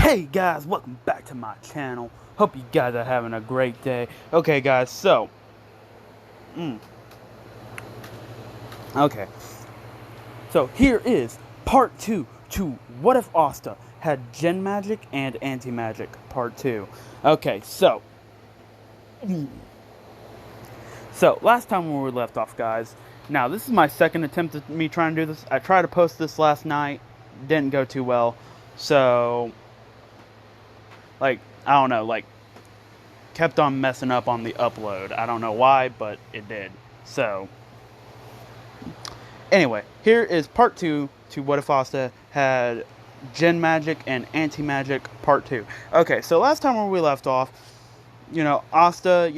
Hey guys, welcome back to my channel. Hope you guys are having a great day. Okay guys, so here is part 2 to What If Asta Had Djinn Magic and Anti-Magic part 2. Okay, so last time where we left off, guys. Now this is my second attempt at me trying to do this. I tried to post this last night, didn't go too well. So I don't know, kept on messing up on the upload. I don't know why, but it did. So, anyway, here is part 2 to What If Asta Had Djinn Magic and Anti-Magic part 2. Okay, so last time where we left off, Asta,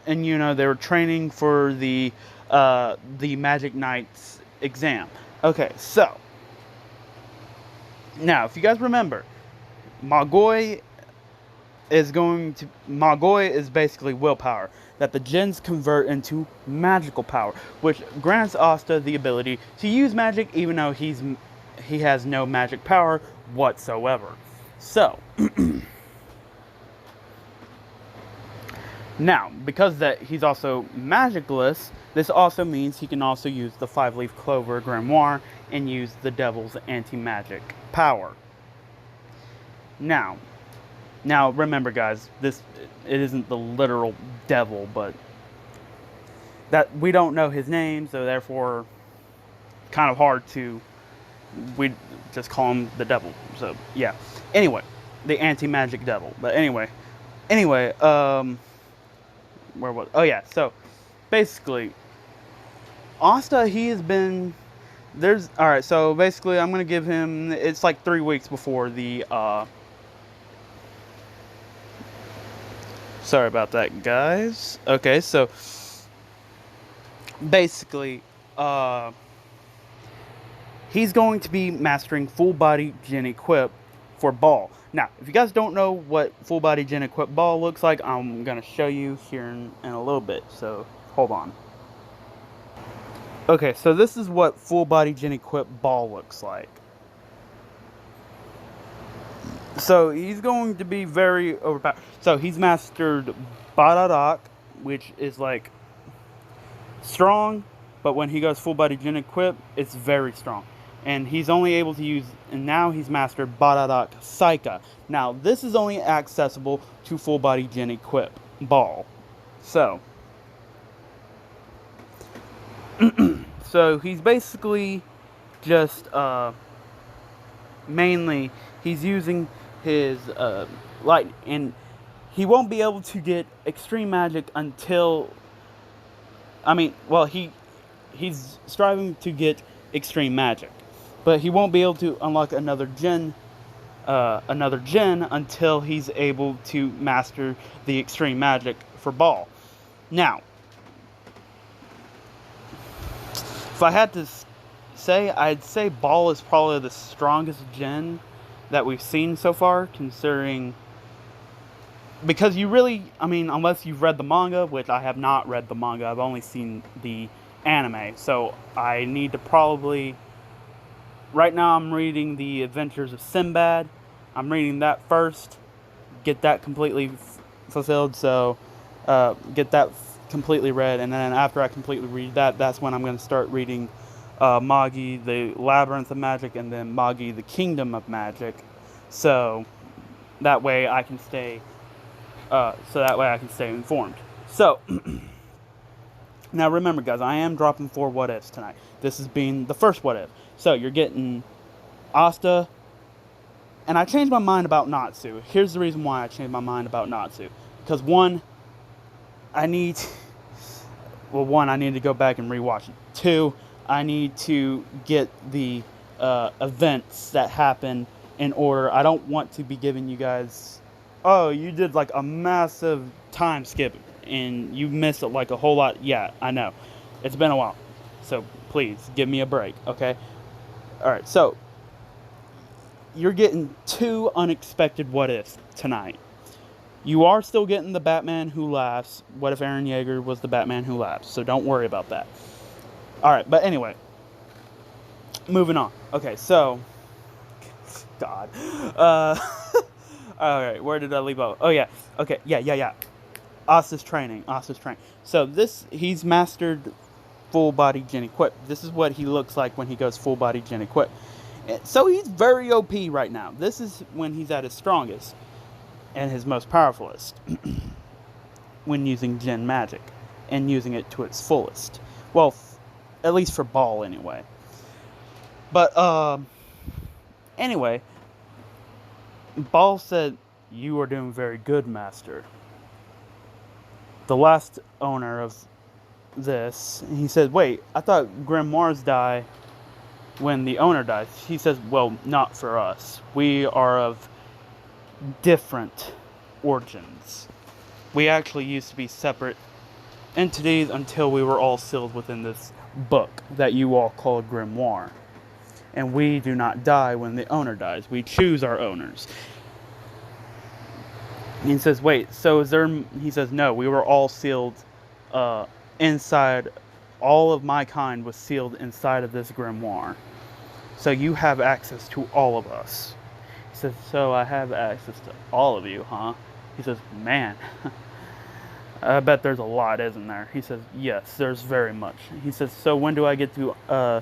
and they were training for the Magic Knight's exam. Okay, so now if you guys remember, Magoi is basically willpower that the djinns convert into magical power, which grants Asta the ability to use magic even though he has no magic power whatsoever. So now, because that he's also magicless, this also means he can also use the 5-leaf clover grimoire and use the devil's anti-magic power. Now remember guys, it isn't the literal devil, but that we don't know his name, so therefore kind of hard to, we just call him the devil. So yeah, anyway, the anti-magic devil. But anyway, where was, oh yeah, so basically Asta, he has been, alright, so basically I'm gonna give him, it's like 3 weeks before the sorry about that, guys. Okay, so basically, he's going to be mastering full body djinn equip for ball. Now, if you guys don't know what full body djinn equip ball looks like, I'm gonna show you here in a little bit. So hold on. Okay, so this is what full body djinn equip ball looks like. So he's going to be very overpowered. So he's mastered Bandit, which is like strong, but when he goes full body djinn equip, it's very strong. And he's only able to use, and now he's mastered Bandit Psycha. Now this is only accessible to full body djinn equip ball. So so he's basically just mainly he's using his light, and he won't be able to get extreme magic until, he's striving to get extreme magic, but he won't be able to unlock another djinn until he's able to master the extreme magic for ball. Now, if I had to say, I'd say ball is probably the strongest djinn that we've seen so far, considering, because you really, unless you've read the manga, which I have not read the manga, I've only seen the anime, so I need to probably, right now I'm reading The Adventures of Sinbad. I'm reading that first, get that completely fulfilled, so get that completely read, and then after I completely read that, that's when I'm going to start reading Magi, the Labyrinth of Magic, and then Magi, the Kingdom of Magic. So that way I can stay informed. So now remember guys, I am dropping 4 what ifs tonight. This has been the first what if. So you're getting Asta, and I changed my mind about Natsu. Here's the reason why I changed my mind about Natsu. Because one, I need to go back and rewatch it. 2, I need to get the events that happen in order. I don't want to be giving you guys, oh, you did like a massive time skip and you missed like a whole lot. Yeah, I know. It's been a while. So please give me a break, okay? Alright, so you're getting 2 unexpected what ifs tonight. You are still getting the Batman Who Laughs. What if Eren Yeager was the Batman Who Laughs? So don't worry about that. Alright, but anyway, moving on. Okay, so God. Alright, where did I leave off? Oh, yeah. Okay, yeah. Asta's training. So he's mastered full body djinn equip. This is what he looks like when he goes full body djinn equip. So he's very OP right now. This is when he's at his strongest and his most powerfulest when using djinn magic and using it to its fullest. Well, at least for Ball anyway. But anyway, Ball said, "You are doing very good, Master." The last owner of this, he said, "Wait, I thought grimoires die when the owner dies." He says, "Well, not for us. We are of different origins. We actually used to be separate entities until we were all sealed within this book that you all call a grimoire. And we do not die when the owner dies. We choose our owners." And he says, "Wait, so is there..." He says, "No, we were all sealed inside. All of my kind was sealed inside of this grimoire. So you have access to all of us." He says, "So I have access to all of you, huh?" He says, "Man, I bet there's a lot, isn't there?" He says, "Yes, there's very much." He says, "So when do I get to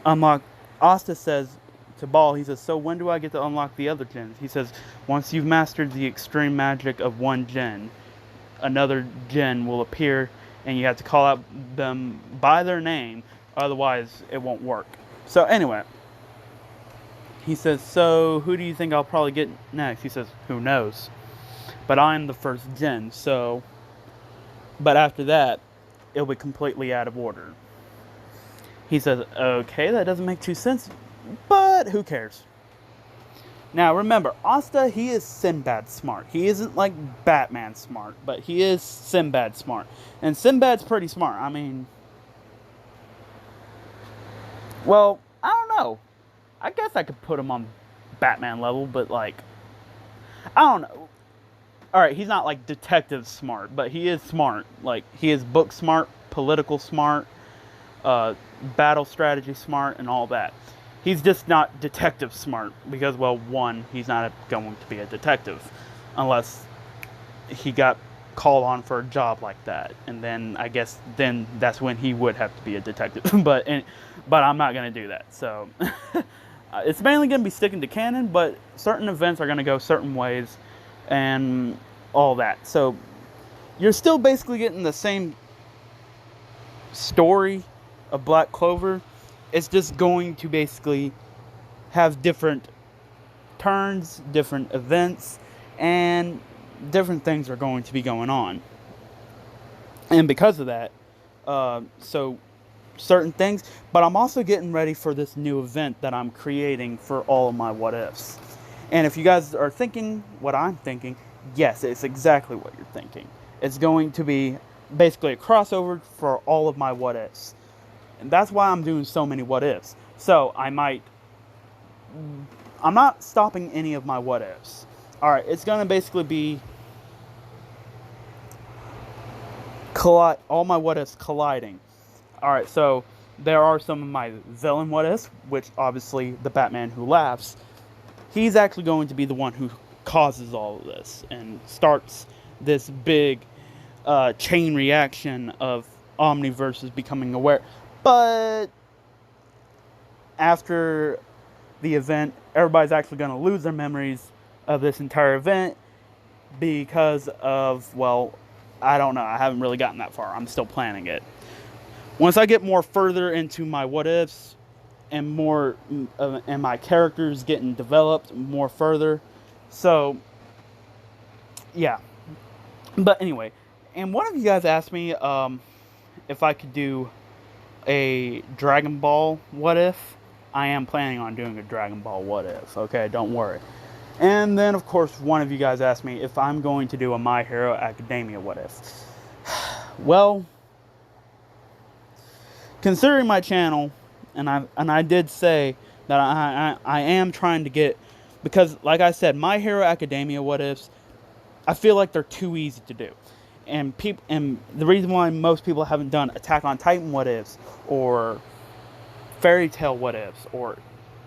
unlock..." Asta says to Ball, he says, "So when do I get to unlock the other djinns?" He says, "Once you've mastered the extreme magic of one djinn, another djinn will appear, and you have to call out them by their name, otherwise it won't work." So anyway, he says, "So who do you think I'll probably get next?" He says, "Who knows? But I'm the first djinn, so..." But after that, it'll be completely out of order. He says, "Okay, that doesn't make too sense, but who cares?" Now remember, Asta, he is Sinbad smart. He isn't like Batman smart, but he is Sinbad smart. And Sinbad's pretty smart. I mean, well, I don't know. I guess I could put him on Batman level, but like, I don't know. Alright, he's not like detective smart, but he is smart. Like, he is book smart, political smart, battle strategy smart, and all that. He's just not detective smart because, well, one, he's not going to be a detective unless he got called on for a job like that, and then I guess then that's when he would have to be a detective. but I'm not going to do that. So it's mainly going to be sticking to canon, but certain events are going to go certain ways and all that. So you're still basically getting the same story of Black Clover. It's just going to basically have different turns, different events, and different things are going to be going on. And because of that, so certain things, but I'm also getting ready for this new event that I'm creating for all of my what ifs. And if you guys are thinking what I'm thinking, yes, it's exactly what you're thinking. It's going to be basically a crossover for all of my what ifs. And that's why I'm doing so many what ifs. So I'm not stopping any of my what ifs. Alright, it's going to basically be all my what ifs colliding. Alright, so there are some of my villain what ifs, which obviously the Batman Who Laughs, he's actually going to be the one who causes all of this and starts this big chain reaction of Omniverses becoming aware. But after the event, everybody's actually going to lose their memories of this entire event because of, well, I don't know. I haven't really gotten that far. I'm still planning it. Once I get more further into my what ifs and more and my characters getting developed more further. So yeah. But anyway, and one of you guys asked me if I could do a Dragon Ball what if. I am planning on doing a Dragon Ball what if. Okay, don't worry. And then, of course, one of you guys asked me if I'm going to do a My Hero Academia what if. Well, considering my channel, and I did say that I am trying to get, because like I said, My Hero Academia what ifs, I feel like they're too easy to do. And the reason why most people haven't done Attack on Titan what ifs or Fairy Tail what ifs or,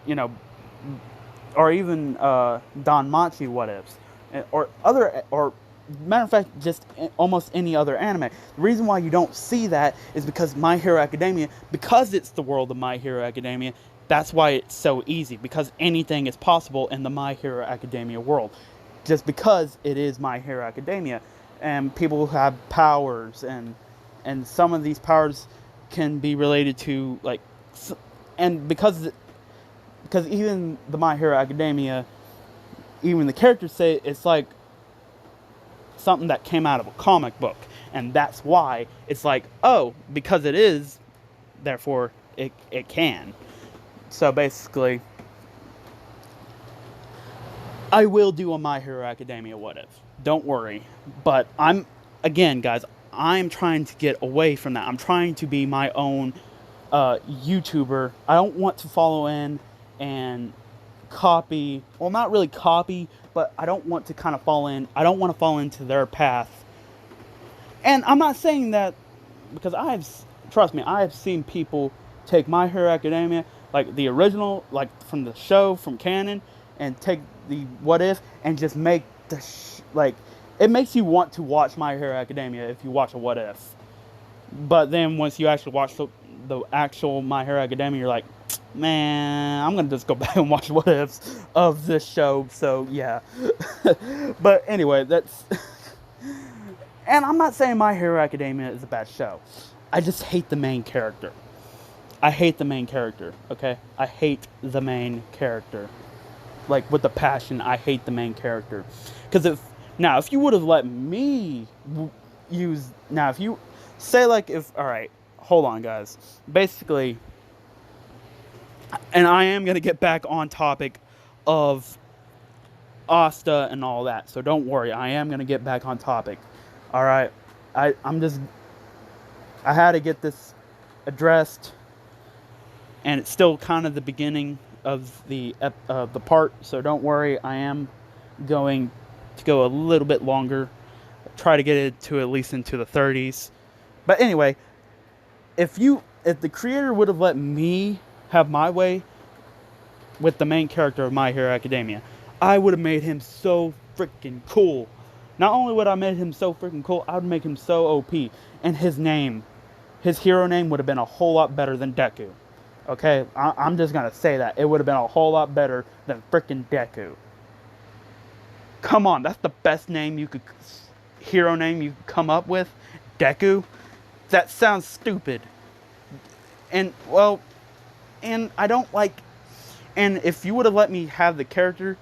you know, or even Danmachi what ifs, or matter of fact, just almost any other anime. The reason why you don't see that is because My Hero Academia, because it's the world of My Hero Academia, that's why it's so easy, because anything is possible in the My Hero Academia world. Just because it is My Hero Academia, and people have powers, and some of these powers can be related to, like, and because even the My Hero Academia, even the characters say it's like something that came out of a comic book, and that's why it's like, oh, because it is, therefore it can. So basically, I will do a My Hero Academia what if. Don't worry. But again, guys, I'm trying to get away from that. I'm trying to be my own YouTuber. I don't want to follow in and copy. Well, not really copy, but I don't want to kind of fall in. I don't want to fall into their path. And I'm not saying that because trust me, I have seen people take My Hero Academia, like the original, like from the show, from canon, and take the what if and just make like, it makes you want to watch My Hero Academia if you watch a what if. But then once you actually watch the actual My Hero Academia, you're like, man, I'm gonna just go back and watch what ifs of this show. So yeah. But anyway, that's and I'm not saying My Hero Academia is a bad show. I just hate the main character. I hate the main character, okay? I hate the main character. Like, with the passion, I hate the main character. Because if you would have let me use... Now, if you... Say, like, alright, hold on, guys. Basically... And I am going to get back on topic of Asta and all that. So don't worry, I am going to get back on topic. Alright? I had to get this addressed, and it's still kind of the beginning of the part, so don't worry, I am going to go a little bit longer, try to get it to at least into the 30s. But anyway, if the creator would have let me have my way with the main character of My Hero Academia, I would have made him so freaking cool. Not only would I have made him so freaking cool, I would make him so OP. And his hero name would have been a whole lot better than Deku. Okay? I'm just gonna say that. It would have been a whole lot better than freaking Deku. Come on, that's the best hero name you could come up with? Deku? That sounds stupid. And, well, and I don't like... And if you would have let me have the character,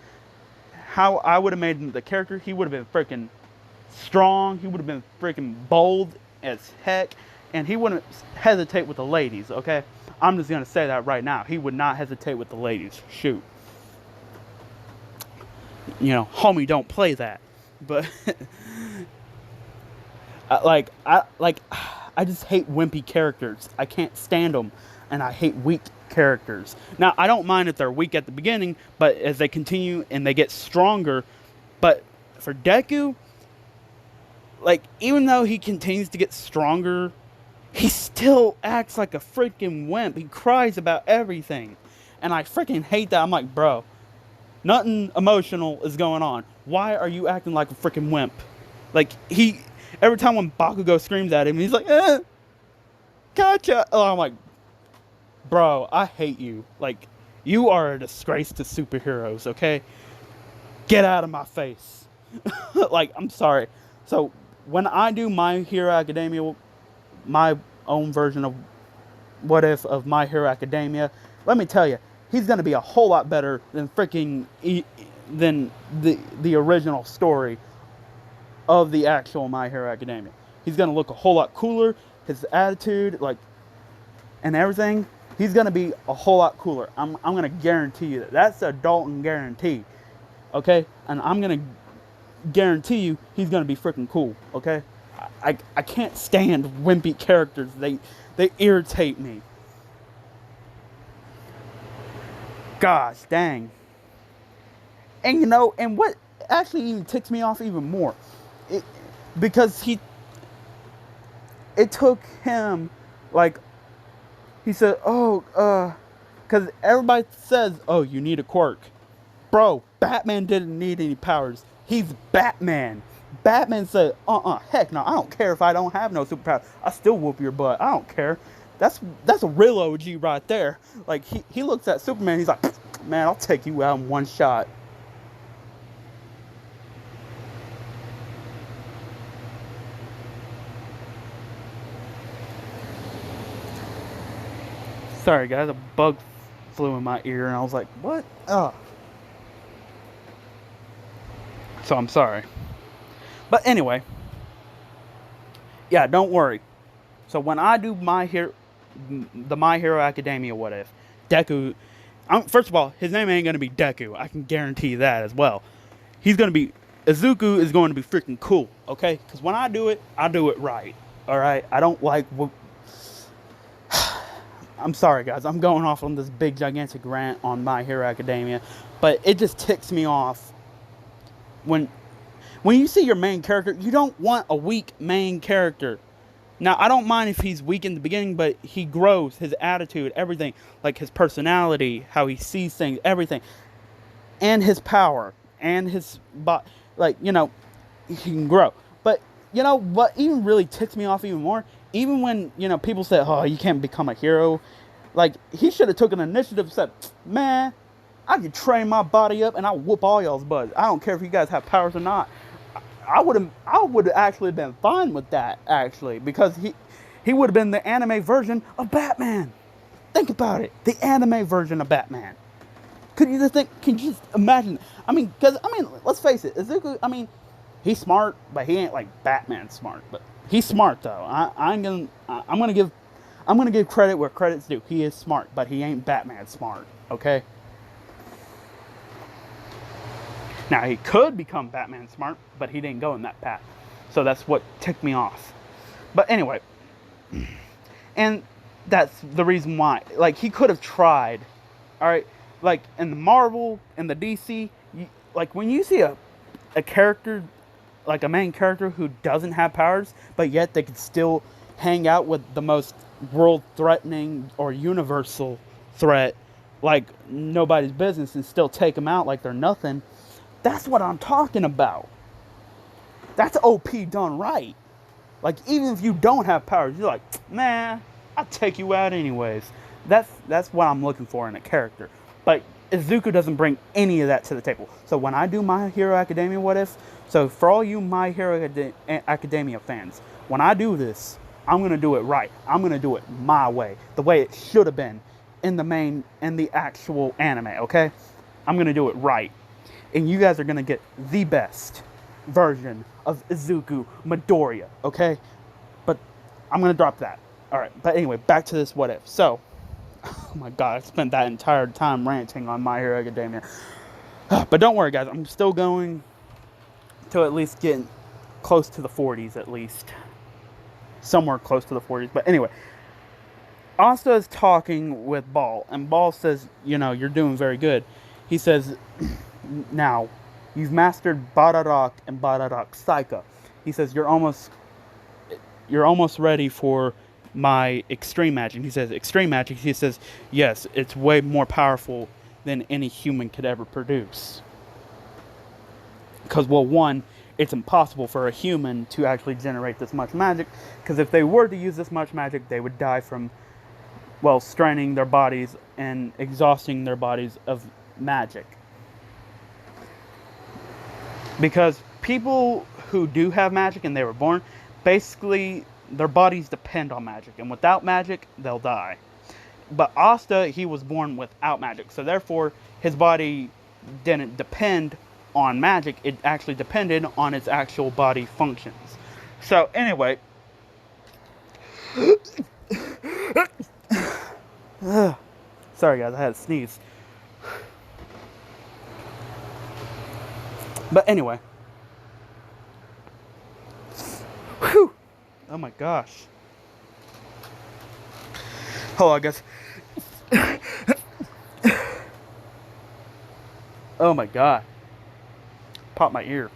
how I would have made him the character, he would have been freaking strong, he would have been freaking bold as heck, and he wouldn't hesitate with the ladies, okay? I'm just going to say that right now. He would not hesitate with the ladies. Shoot. You know, homie, don't play that. But, I just hate wimpy characters. I can't stand them, and I hate weak characters. Now, I don't mind if they're weak at the beginning, but as they continue and they get stronger. But for Deku, like, even though he continues to get stronger, he still acts like a freaking wimp. He cries about everything. And I freaking hate that. I'm like, bro, nothing emotional is going on. Why are you acting like a freaking wimp? Like, every time when Bakugo screams at him, he's like, gotcha. Oh, I'm like, bro, I hate you. Like, you are a disgrace to superheroes, okay? Get out of my face. Like, I'm sorry. So, when I do My Hero Academia, my own version of what if of My Hero Academia, let me tell you, he's going to be a whole lot better than than the original story of the actual My Hero Academia. He's going to look a whole lot cooler. His attitude, like, and everything, he's going to be a whole lot cooler. I'm going to guarantee you that. That's a Dalton guarantee. Okay? And I'm going to guarantee you he's going to be freaking cool. Okay? I can't stand wimpy characters. They irritate me. Gosh dang. And you know, and what actually even ticks me off even more, because it took him, like, he said, because everybody says, oh, you need a quirk. Bro, Batman didn't need any powers. He's Batman. Batman said, heck no, I don't care if I don't have no superpower. I still whoop your butt. I don't care. That's a real OG right there. Like, he looks at Superman, he's like, man, I'll take you out in one shot. Sorry, guys, a bug flew in my ear, and I was like, what? Oh. So I'm sorry. But anyway. Yeah, don't worry. So when I do the My Hero Academia what if, Deku, first of all, his name ain't going to be Deku. I can guarantee that as well. He's going to be, Izuku is going to be freaking cool, okay? Because when I do it right, alright? I don't like, I'm sorry guys, I'm going off on this big gigantic rant on My Hero Academia, but it just ticks me off when you see your main character, you don't want a weak main character. Now, I don't mind if he's weak in the beginning, but he grows, his attitude, everything, like his personality, how he sees things, everything, and his power, and his like, you know, he can grow. But, you know, what even really ticks me off even more, even when, you know, people say, oh, you can't become a hero, like, he should have taken an initiative and said, man, I can train my body up and I'll whoop all y'all's butts. I don't care if you guys have powers or not. I would have actually been fine with that, actually, because he would have been the anime version of Batman. Think about it, the anime version of Batman. Can you just imagine? I mean, let's face it, Izuku, I mean, he's smart, but he ain't like Batman smart. But he's smart though. I'm gonna give credit where credit's due. He is smart, but he ain't Batman smart. Okay. Now, he could become Batman smart, but he didn't go in that path. So that's what ticked me off. But anyway, and that's the reason why. Like, he could have tried, all right? Like, in the Marvel, in the DC, like, when you see a character, like a main character who doesn't have powers, but yet they could still hang out with the most world-threatening or universal threat, like nobody's business, and still take them out like they're nothing, that's what I'm talking about. That's OP done right. Like, even if you don't have powers, you're like, man, I'll take you out anyways. That's what I'm looking for in a character. But Izuku doesn't bring any of that to the table. So when I do My Hero Academia what if, so for all you My Hero Academia fans, when I do this, I'm going to do it right. I'm going to do it my way. The way it should have been in the actual anime, okay? I'm going to do it right. And you guys are going to get the best version of Izuku Midoriya, okay? But I'm going to drop that. Alright, but anyway, back to this what if. So, oh my god, I spent that entire time ranting on My Hero Academia. But don't worry, guys. I'm still going to at least get close to the 40s, at least. Somewhere close to the 40s. But anyway, Asta is talking with Ball, and Ball says, you know, you're doing very good. He says, now, you've mastered Bararak and Bararak Saika. He says, you're almost ready for my extreme magic. He says, extreme magic. He says, yes, it's way more powerful than any human could ever produce. Because, well, one, it's impossible for a human to actually generate this much magic. Because if they were to use this much magic, they would die from, well, straining their bodies and exhausting their bodies of magic. Because people who do have magic and they were born, basically their bodies depend on magic. And without magic, they'll die. But Asta, he was born without magic. So therefore, his body didn't depend on magic. It actually depended on its actual body functions. So anyway. Sorry guys, I had to sneeze. But anyway. Whew. Oh my gosh. Hold on, guys. Oh my god. Popped my ear.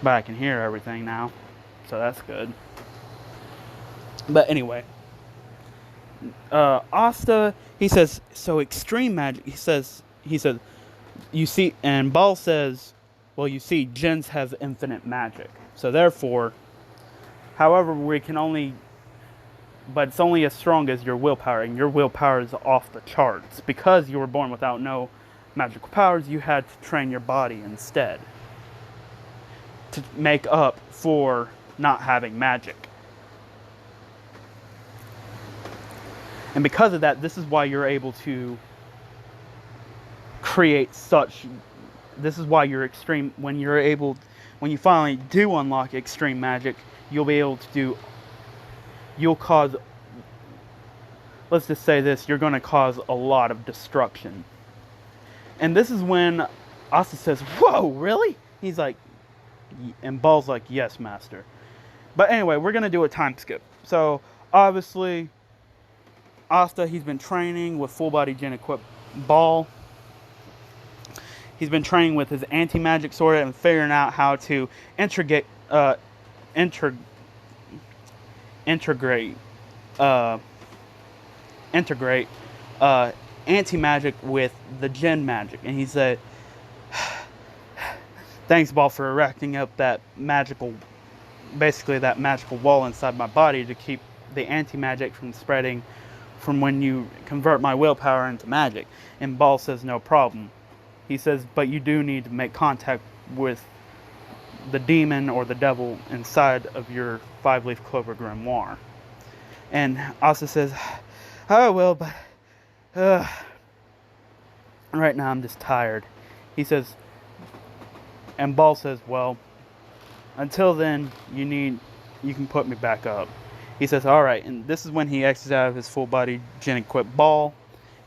But I can hear everything now. So that's good. But anyway. Asta, he says, so extreme magic, he says, he says, you see, and Ball says, well, you see, djinns has infinite magic. So therefore, however, we can only, but it's only as strong as your willpower, and your willpower is off the charts. Because you were born without no magical powers, you had to train your body instead to make up for not having magic. And because of that, this is why you're able to create such, this is why you're extreme, when you finally do unlock extreme magic, you'll be able to do, you'll cause, let's just say this, you're going to cause a lot of destruction. And this is when Asta says, whoa, really? He's like, and Ball's like, yes, master. But anyway, we're going to do a time skip. So, obviously, Asta, he's been training with full body djinn equipped Ball. He's been training with his anti-magic sword and figuring out how to integrate anti-magic with the djinn magic. And he said, thanks, Ball, for erecting up that magical, basically that magical wall inside my body to keep the anti-magic from spreading from when you convert my willpower into magic. And Ball says, no problem. He says, but you do need to make contact with the demon or the devil inside of your 5-leaf clover grimoire. And Asta says, oh, well, but right now I'm just tired. He says, and Ball says, well, until then, you can put me back up. He says, all right. And this is when he exits out of his full body djinn equipped Ball,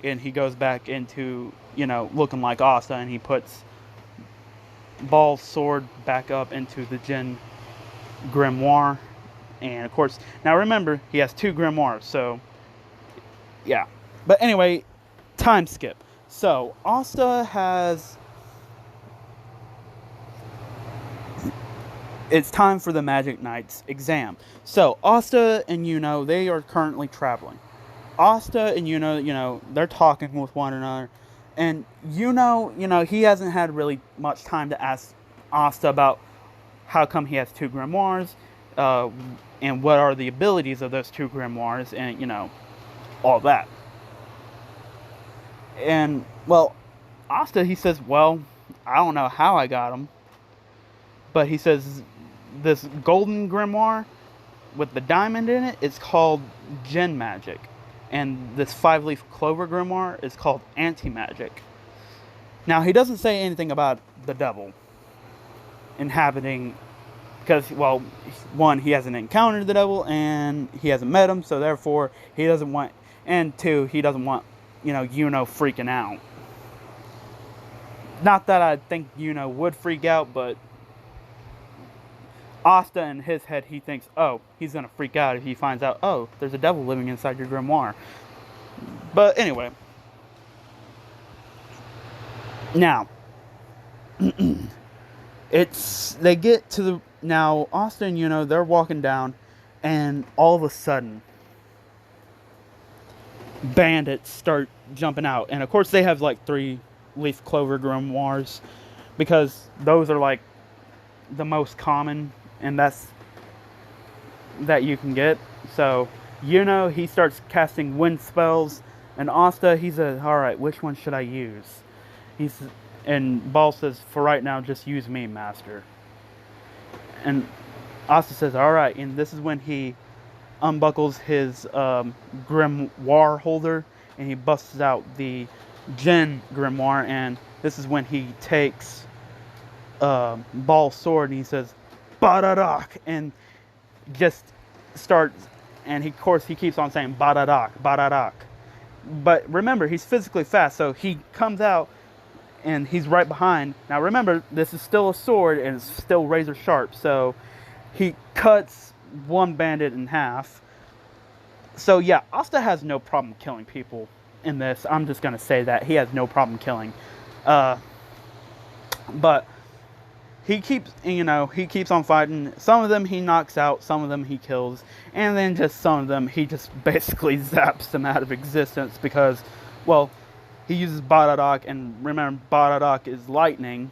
and he goes back into, looking like Asta, and he puts Ball's sword back up into the djinn grimoire. And of course, now remember, he has 2 grimoires, so yeah. But anyway, time skip. So Asta has, it's time for the Magic Knight's exam. So Asta and Yuno, they are currently traveling. Asta and Yuno, they're talking with one another. And Yuno, he hasn't had really much time to ask Asta about how come he has 2 grimoires, and what are the abilities of those 2 grimoires, and, all that. And, well, Asta, he says, well, I don't know how I got them, but he says this golden grimoire with the diamond in it, it's called djinn magic. And this 5-leaf clover grimoire is called anti-magic. Now, he doesn't say anything about the devil inhabiting, because, well, one, he hasn't encountered the devil, and he hasn't met him, so therefore, he doesn't want, and 2, he doesn't want, Yuno freaking out. Not that I think Yuno would freak out, but Asta, in his head, he thinks, oh, he's going to freak out if he finds out, oh, there's a devil living inside your grimoire. But anyway. Now, they get to the, now, Asta and Yuno, they're walking down, and all of a sudden, bandits start jumping out. And of course, they have like 3-leaf clover grimoires, because those are like the most common, and that's that you can get. So he starts casting wind spells, and Asta, he says, all right, which one should I use? And Ball says, for right now, just use me, master. And Asta says, all right. And this is when he unbuckles his grimoire holder, and he busts out the djinn grimoire, and this is when he takes Ball's sword, and he says, Badadak, and just starts, and of course he keeps on saying Badadak, Badadak. But remember, he's physically fast, so he comes out, and he's right behind. Now remember, this is still a sword, and it's still razor sharp, so he cuts one bandit in half. So yeah, Asta has no problem killing people in this. I'm just gonna say that. He has no problem killing. But he keeps on fighting. Some of them he knocks out, some of them he kills, and then just some of them he just basically zaps them out of existence because, well, he uses Baradak, and remember, Baradak is lightning,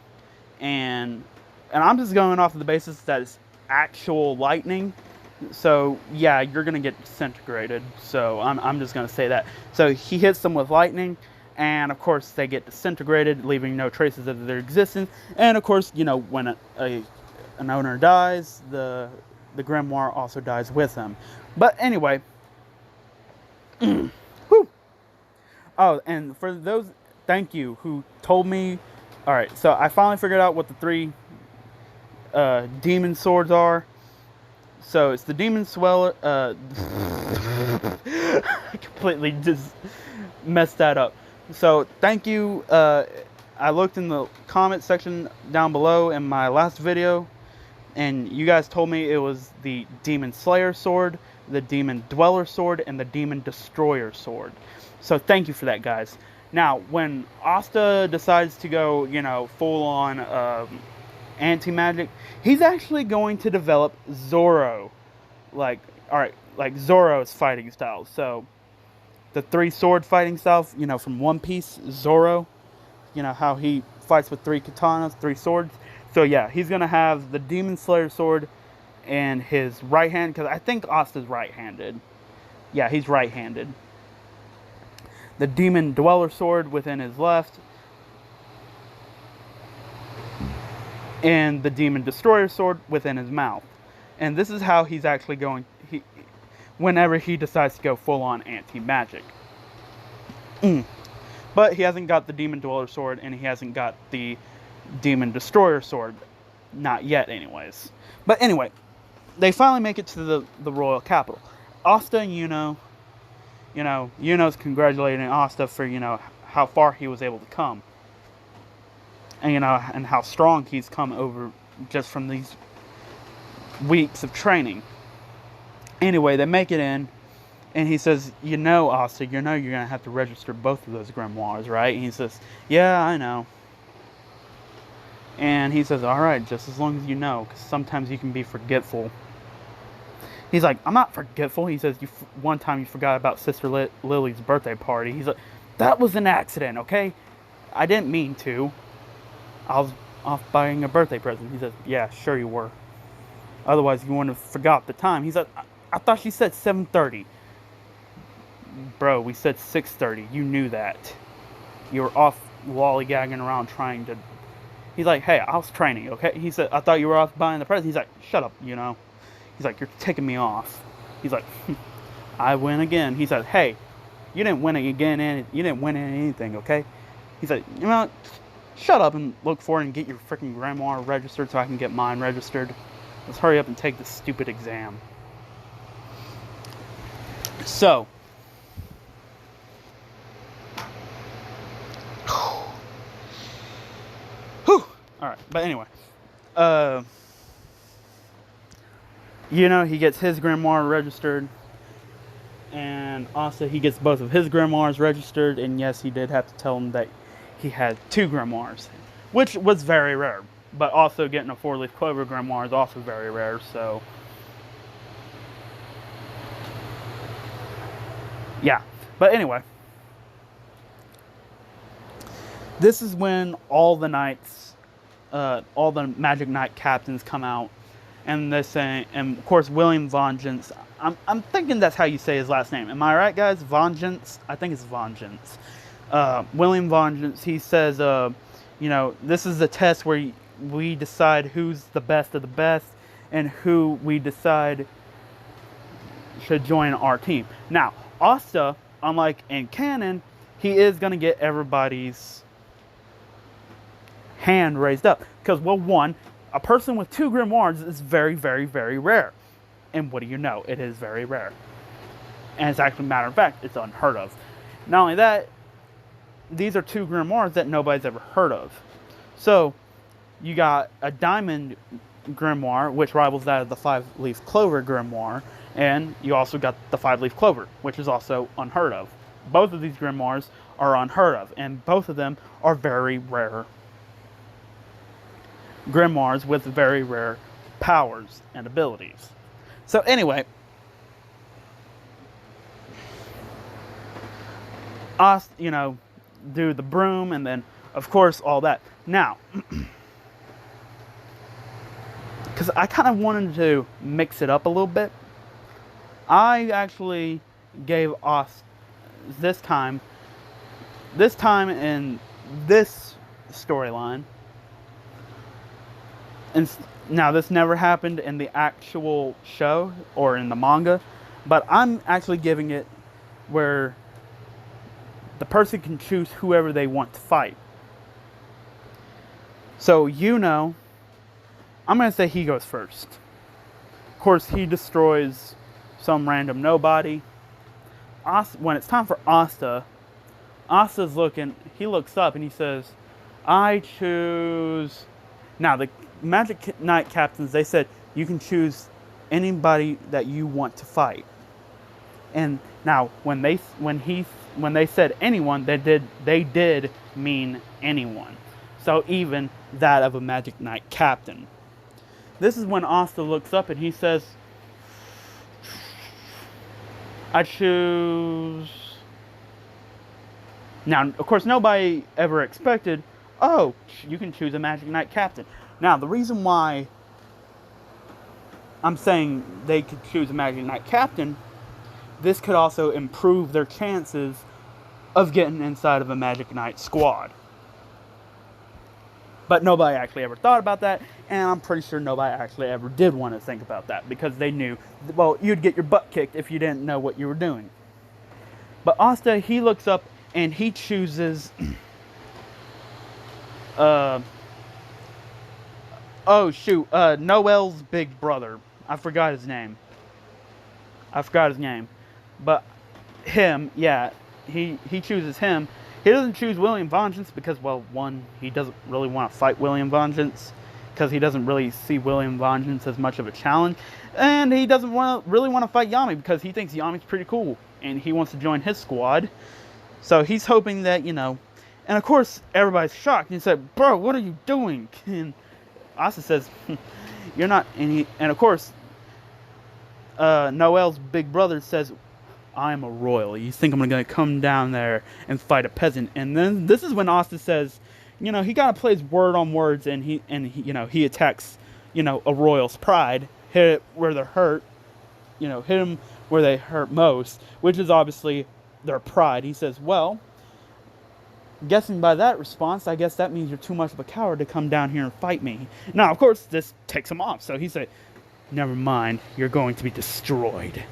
and I'm just going off of the basis that it's actual lightning. So yeah, you're gonna get disintegrated. So I'm just gonna say that. So he hits them with lightning, and of course they get disintegrated, leaving no traces of their existence. And of course, you know, when an owner dies, the grimoire also dies with them. But anyway, whew. Oh, and for those, thank you, who told me. All right, so I finally figured out what the 3 demon swords are. So it's the demon sweller. I completely just messed that up. So thank you. I looked in the comment section down below in my last video, and you guys told me it was the demon slayer sword, the demon dweller sword, and the demon destroyer sword. So thank you for that, guys. Now, when Asta decides to go, you know, full on anti-magic, he's actually going to develop Zoro, like Zoro's fighting style. So the 3 sword fighting style, you know, from One Piece, Zoro, you know how he fights with 3 katanas, 3 swords. So yeah, he's gonna have the demon slayer sword in his right hand, because I think Asta's right-handed. Yeah, he's right-handed. The demon dweller sword within his left, and the demon destroyer sword within his mouth. And this is how he's actually going, whenever he decides to go full on anti-magic. But he hasn't got the demon dweller sword, and he hasn't got the demon destroyer sword, not yet anyways. But anyway, they finally make it to the royal capital. Asta and Yuno's congratulating Asta for, you know, how far he was able to come. And, you know, and how strong he's come over just from these weeks of training. Anyway, they make it in, and he says, you know, Asta, you know you're going to have to register both of those grimoires, right? And he says, yeah, I know. And he says, alright, just as long as you know, because sometimes you can be forgetful. He's like, I'm not forgetful. He says, one time you forgot about Sister Lily's birthday party. He's like, that was an accident, okay? I didn't mean to. I was off buying a birthday present. He says, yeah, sure you were. Otherwise, you wouldn't have forgot the time. He said, I thought she said 7:30. Bro, we said 6:30. You knew that. You were off lollygagging around trying to... He's like, hey, I was training, okay? He said, I thought you were off buying the present. He's like, shut up, you know? He's like, you're taking me off. He's like, I win again. He said, hey, you didn't win again, and you didn't win anything, okay? He said, you know, shut up and look for it and get your freaking grimoire registered so I can get mine registered. Let's hurry up and take this stupid exam. So, whew. Alright, but anyway, you know, he gets his grimoire registered, and also he gets both of his grimoires registered, and yes, he did have to tell him that he had 2 grimoires, which was very rare, but also getting a 4-leaf clover grimoire is also very rare, so yeah. But anyway, this is when all the knights, all the Magic Knight captains come out, and they say, and of course William Vengeance, I'm thinking that's how you say his last name. Am I right, guys? Vengeance? I think it's Vengeance. William Vengeance, he says, you know, this is a test where we decide who's the best of the best, and who we decide should join our team. Now, Asta, unlike in canon, he is going to get everybody's hand raised up. Because, well, one, a person with 2 grimoires is very, very, very rare. And what do you know? It is very rare. And it's actually, matter of fact, it's unheard of. Not only that, these are 2 grimoires that nobody's ever heard of. So, you got a diamond grimoire, which rivals that of the 5-leaf clover grimoire. And you also got the 5-leaf clover, which is also unheard of. Both of these grimoires are unheard of, and both of them are very rare grimoires with very rare powers and abilities. So anyway, you know, do the broom, and then, of course, all that. Now, because I kind of wanted to mix it up a little bit, I actually gave Asta this time in this storyline, and now this never happened in the actual show or in the manga, but I'm actually giving it where the person can choose whoever they want to fight. So, I'm going to say he goes first. Of course, he destroys some random nobody. When it's time for Asta, Asta's he looks up and he says, I choose... Now, the Magic Knight captains, they said, you can choose anybody that you want to fight. And now, when they said anyone, they did mean anyone. So even that of a Magic Knight captain. This is when Asta looks up and he says, I choose... Now, of course, nobody ever expected, oh, you can choose a Magic Knight captain. Now, the reason why I'm saying they could choose a Magic Knight captain, this could also improve their chances of getting inside of a Magic Knight squad. But nobody actually ever thought about that, and I'm pretty sure nobody actually ever did want to think about that, because they knew, well, you'd get your butt kicked if you didn't know what you were doing. But Asta, he looks up and he chooses... Noel's big brother. I forgot his name. But him, yeah, he chooses him. He doesn't choose William Vengeance because, well, one, he doesn't really want to fight William Vengeance, because he doesn't really see William Vengeance as much of a challenge. And he doesn't really want to fight Yami because he thinks Yami's pretty cool, and he wants to join his squad. So he's hoping that, and of course, everybody's shocked. And he said, bro, what are you doing? And Asta says, you're not... And of course, Noel's big brother says, I'm a royal. You think I'm going to come down there and fight a peasant? And then this is when Asta says, he got to play his word on words, and he attacks, a royal's pride, hit it where they're hurt, hit them where they hurt most, which is obviously their pride. He says, well, guessing by that response, I guess that means you're too much of a coward to come down here and fight me. Now, of course, this takes him off. So he said, never mind, you're going to be destroyed.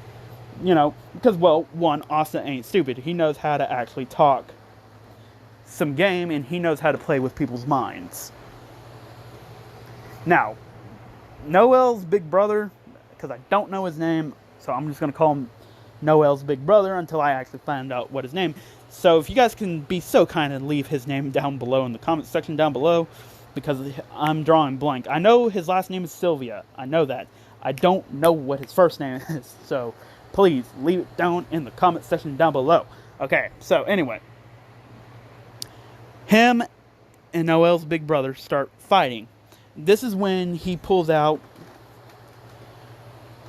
Because, well, one, Asta ain't stupid. He knows how to actually talk some game, and he knows how to play with people's minds. Now, Noel's big brother, because I don't know his name, so I'm just going to call him Noel's big brother until I actually find out what his name. So if you guys can be so kind and leave his name down below in the comment section down below, because I'm drawing blank. I know his last name is Sylvia. I know that. I don't know what his first name is, so please leave it down in the comment section down below. Okay, so anyway. Him and Noel's big brother start fighting. This is when he pulls out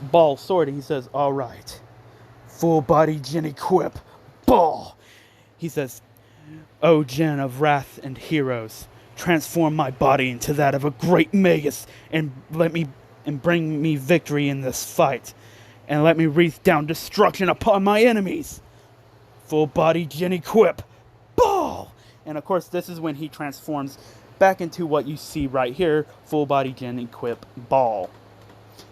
Ball's sword and he says, alright, full body djinn equip, Ball. He says, O djinn of wrath and heroes, transform my body into that of a great magus and bring me victory in this fight. And let me wreath down destruction upon my enemies. Full body djinn equip, Ball. And of course, this is when he transforms back into what you see right here, full body djinn equip, Ball.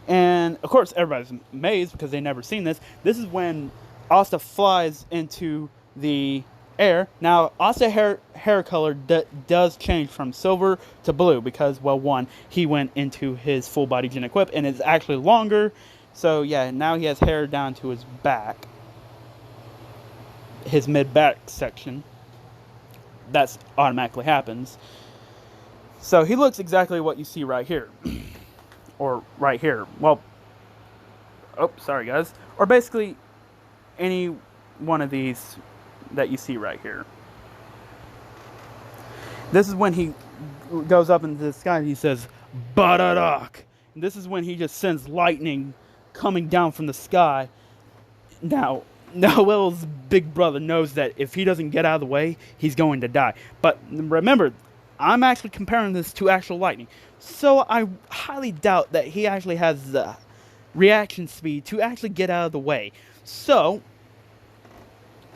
And of course, everybody's amazed because they never seen this. This is when Asta flies into the air. Now, Asta hair color does change from silver to blue because, well, one, he went into his full body djinn equip and it's actually longer. So yeah, now he has hair down to his back, his mid-back section. That's automatically happens. So he looks exactly what you see right here. Or right here. Well, oh, sorry guys. Or basically any one of these that you see right here. This is when he goes up into the sky and he says, Badadak. This is when he just sends lightning coming down from the sky. Now, Noel's big brother knows that if he doesn't get out of the way, he's going to die. But remember, I'm actually comparing this to actual lightning. So I highly doubt that he actually has the reaction speed to actually get out of the way. So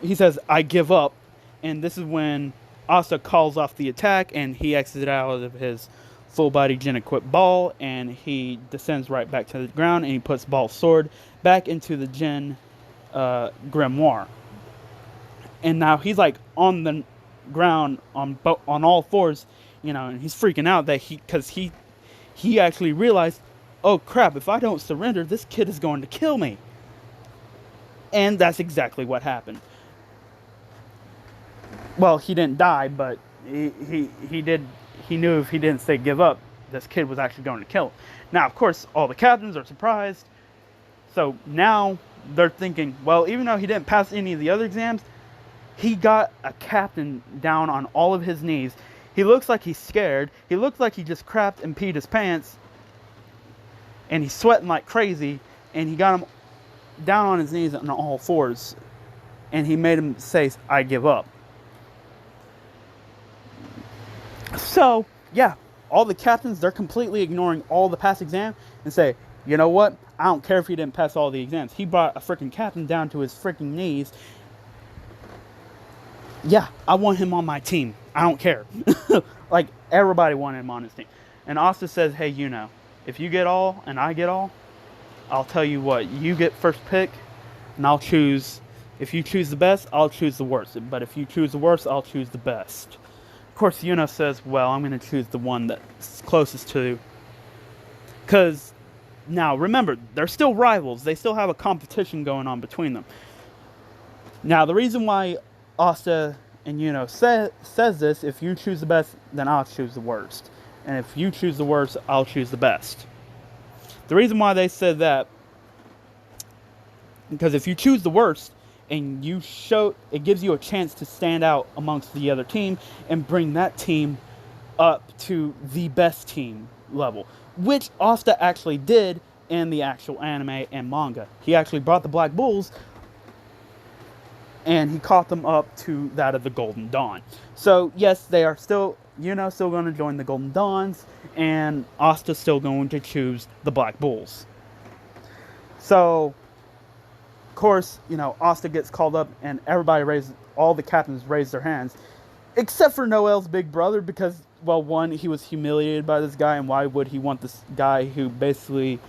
he says, I give up. And this is when Asta calls off the attack, and he exits out of his full-body djinn-equipped ball, and he descends right back to the ground, and he puts Ball's sword back into the djinn grimoire. And now he's like on the ground on all fours, and he's freaking out that because he actually realized, oh crap, if I don't surrender, this kid is going to kill me. And that's exactly what happened. Well, he didn't die, but he knew if he didn't say give up, this kid was actually going to kill him. Now, of course, all the captains are surprised. So now they're thinking, well, even though he didn't pass any of the other exams, he got a captain down on all of his knees. He looks like he's scared. He looks like he just crapped and peed his pants. And he's sweating like crazy. And he got him down on his knees on all fours. And he made him say, I give up. So, yeah, all the captains, they're completely ignoring all the past exams and say, you know what? I don't care if he didn't pass all the exams. He brought a freaking captain down to his freaking knees. Yeah, I want him on my team. I don't care. Like, everybody wanted him on his team. And Asta says, hey, if you get all and I get all, I'll tell you what, you get first pick, and I'll choose. If you choose the best, I'll choose the worst. But if you choose the worst, I'll choose the best. Of course, Yuna says, well, I'm going to choose the one that's closest to. Because, now, remember, they're still rivals. They still have a competition going on between them. Now, the reason why Asta and says this, if you choose the best, then I'll choose the worst. And if you choose the worst, I'll choose the best. The reason why they said that, because if you choose the worst, and it gives you a chance to stand out amongst the other team and bring that team up to the best team level, which Asta actually did in the actual anime and manga. He actually brought the Black Bulls and he caught them up to that of the Golden Dawn. So yes, they are still going to join the Golden Dawns, and Asta's still going to choose the Black Bulls. So of course, Asta gets called up, and all the captains raise their hands, except for Noel's big brother, because, well, one, he was humiliated by this guy, and why would he want this guy who basically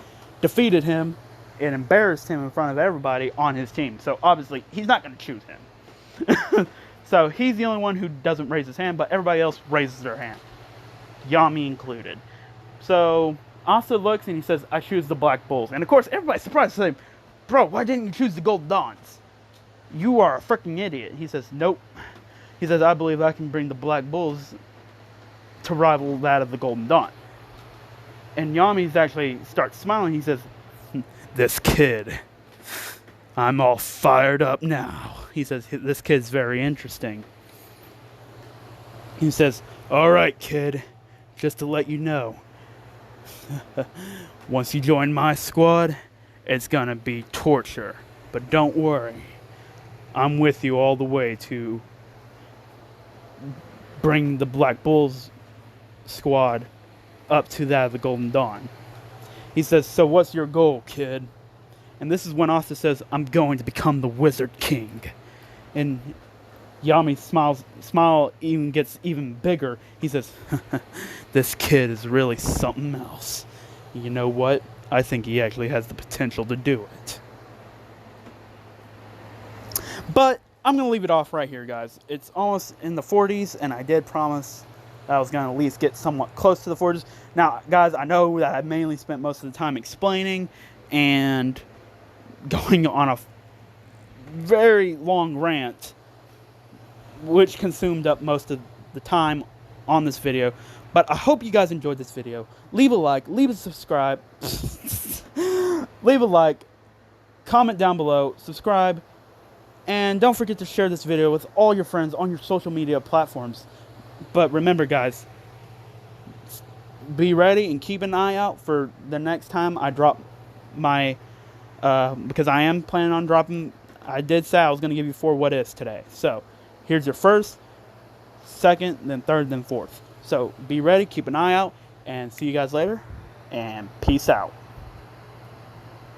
defeated him and embarrassed him in front of everybody on his team? So obviously, he's not going to choose him. So he's the only one who doesn't raise his hand, but everybody else raises their hand, Yami included. So Asta looks and he says, I choose the Black Bulls. And of course, everybody's surprised to say, bro, why didn't you choose the Golden Dawns? You are a freaking idiot. He says, nope. He says, I believe I can bring the Black Bulls to rival that of the Golden Dawn. And Yami's actually starts smiling. He says, this kid, I'm all fired up now. He says, this kid's very interesting. He says, all right, kid, just to let you know, once you join my squad, it's gonna be torture. But don't worry, I'm with you all the way to bring the Black Bulls squad up to that of the Golden Dawn. He says, so what's your goal, kid? And this is when Asta says, I'm going to become the Wizard King. And Yami's smile even gets even bigger. He says, this kid is really something else. You know what? I think he actually has the potential to do it. But I'm going to leave it off right here, guys. It's almost in the 40s, and I did promise that I was going to at least get somewhat close to the 40s. Now, guys, I know that I mainly spent most of the time explaining and going on a very long rant, which consumed up most of the time on this video. But I hope you guys enjoyed this video. Leave a like, leave a subscribe, leave a like, comment down below, subscribe, and don't forget to share this video with all your friends on your social media platforms. But remember, guys, be ready and keep an eye out for the next time I drop my, because I am planning on dropping I did say I was going to give you 4 what ifs today. So here's your first, second, then third, then fourth. So be ready, keep an eye out, and see you guys later, and peace out.